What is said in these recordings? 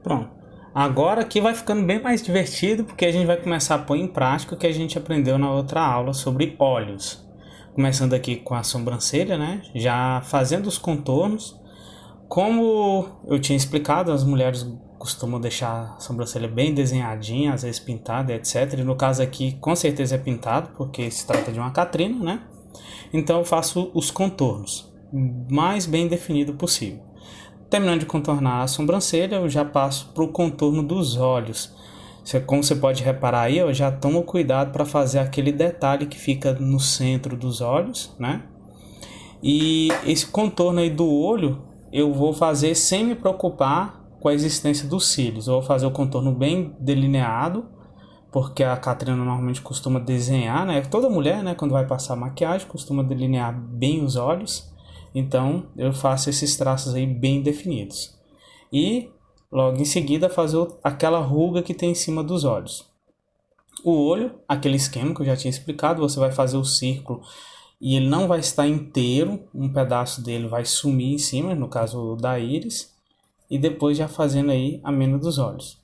Pronto. Agora aqui vai ficando bem mais divertido, porque a gente vai começar a pôr em prática o que a gente aprendeu na outra aula sobre olhos. Começando aqui com a sobrancelha, né? Já fazendo os contornos. Como eu tinha explicado, as mulheres costumam deixar a sobrancelha bem desenhadinha, às vezes pintada, etc. E no caso aqui, com certeza é pintado, porque se trata de uma catrina, né? Então eu faço os contornos mais bem definido possível. Terminando de contornar a sobrancelha, eu já passo para o contorno dos olhos. Como você pode reparar aí, eu já tomo cuidado para fazer aquele detalhe que fica no centro dos olhos, né? E esse contorno aí do olho, eu vou fazer sem me preocupar com a existência dos cílios. Eu vou fazer o contorno bem delineado, porque a Catrina normalmente costuma desenhar, né? Toda mulher, né, quando vai passar maquiagem, costuma delinear bem os olhos. Então eu faço esses traços aí bem definidos. E logo em seguida fazer aquela ruga que tem em cima dos olhos. O olho, aquele esquema que eu já tinha explicado, você vai fazer o círculo e ele não vai estar inteiro, um pedaço dele vai sumir em cima, no caso da íris, e depois já fazendo aí a mena dos olhos.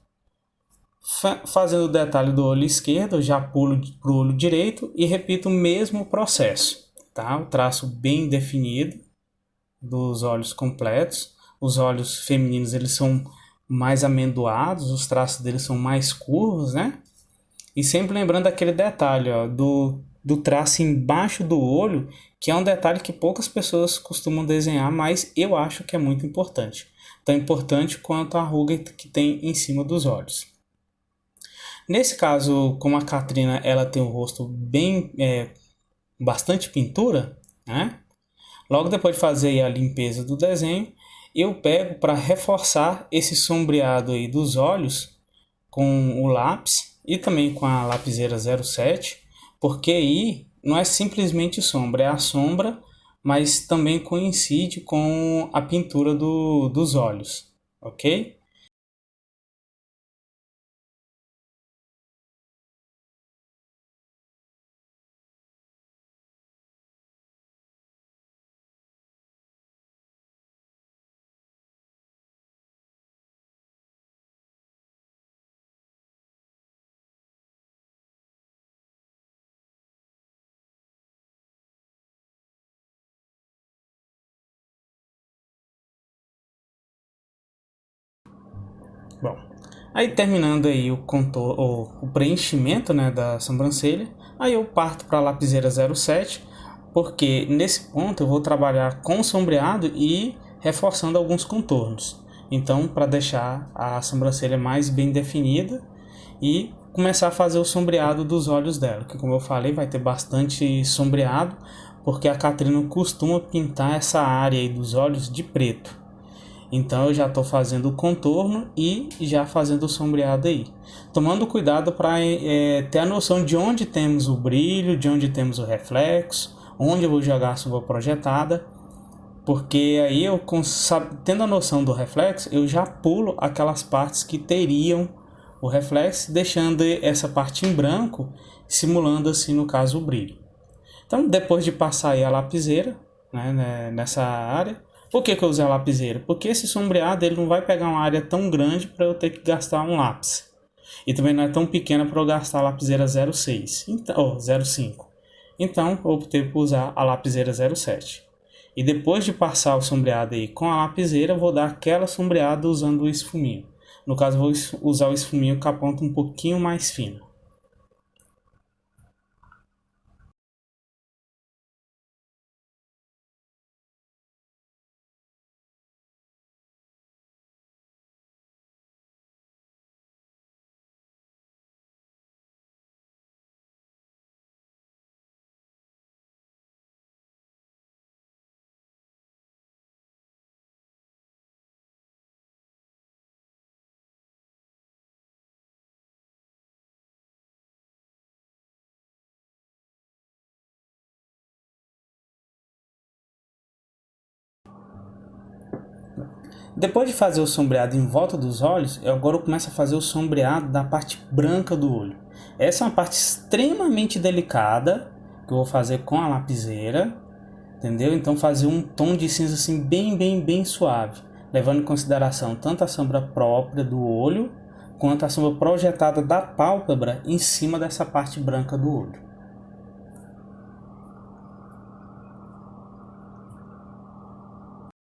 Fazendo o detalhe do olho esquerdo, eu já pulo para o olho direito e repito o mesmo processo, tá? O traço bem definido dos olhos completos. Os olhos femininos eles são mais amendoados, os traços deles são mais curvos, né? E sempre lembrando aquele detalhe, ó, do traço embaixo do olho, que é um detalhe que poucas pessoas costumam desenhar, mas eu acho que é muito importante. Tão importante quanto a ruga que tem em cima dos olhos. Nesse caso, como a Catrina ela tem o rosto bem bastante pintura, né? Logo depois de fazer a limpeza do desenho, eu pego para reforçar esse sombreado aí dos olhos com o lápis e também com a lapiseira 07, porque aí não é simplesmente sombra, é a sombra, mas também coincide com a pintura dos olhos, ok? Bom, aí terminando aí o contorno, o preenchimento, né, da sobrancelha, aí eu parto para a lapiseira 07, porque nesse ponto eu vou trabalhar com sombreado e reforçando alguns contornos. Então, para deixar a sobrancelha mais bem definida e começar a fazer o sombreado dos olhos dela, que como eu falei, vai ter bastante sombreado, porque a Catrina costuma pintar essa área aí dos olhos de preto. Então eu já estou fazendo o contorno e já fazendo o sombreado aí. Tomando cuidado para ter a noção de onde temos o brilho, de onde temos o reflexo, onde eu vou jogar a sombra projetada. Porque aí eu, tendo a noção do reflexo, eu já pulo aquelas partes que teriam o reflexo, deixando essa parte em branco, simulando assim no caso o brilho. Então depois de passar aí a lapiseira, né, nessa área. Por que eu usei a lapiseira? Porque esse sombreado ele não vai pegar uma área tão grande para eu ter que gastar um lápis. E também não é tão pequena para eu gastar a lapiseira 06, ou 05. Então eu optei por usar a lapiseira 07. E depois de passar o sombreado aí com a lapiseira, eu vou dar aquela sombreada usando o esfuminho. No caso, eu vou usar o esfuminho com a ponta um pouquinho mais fina. Depois de fazer o sombreado em volta dos olhos, agora eu começo a fazer o sombreado da parte branca do olho. Essa é uma parte extremamente delicada, que eu vou fazer com a lapiseira, entendeu? Então fazer um tom de cinza assim bem suave. levando em consideração tanto a sombra própria do olho, quanto a sombra projetada da pálpebra em cima dessa parte branca do olho.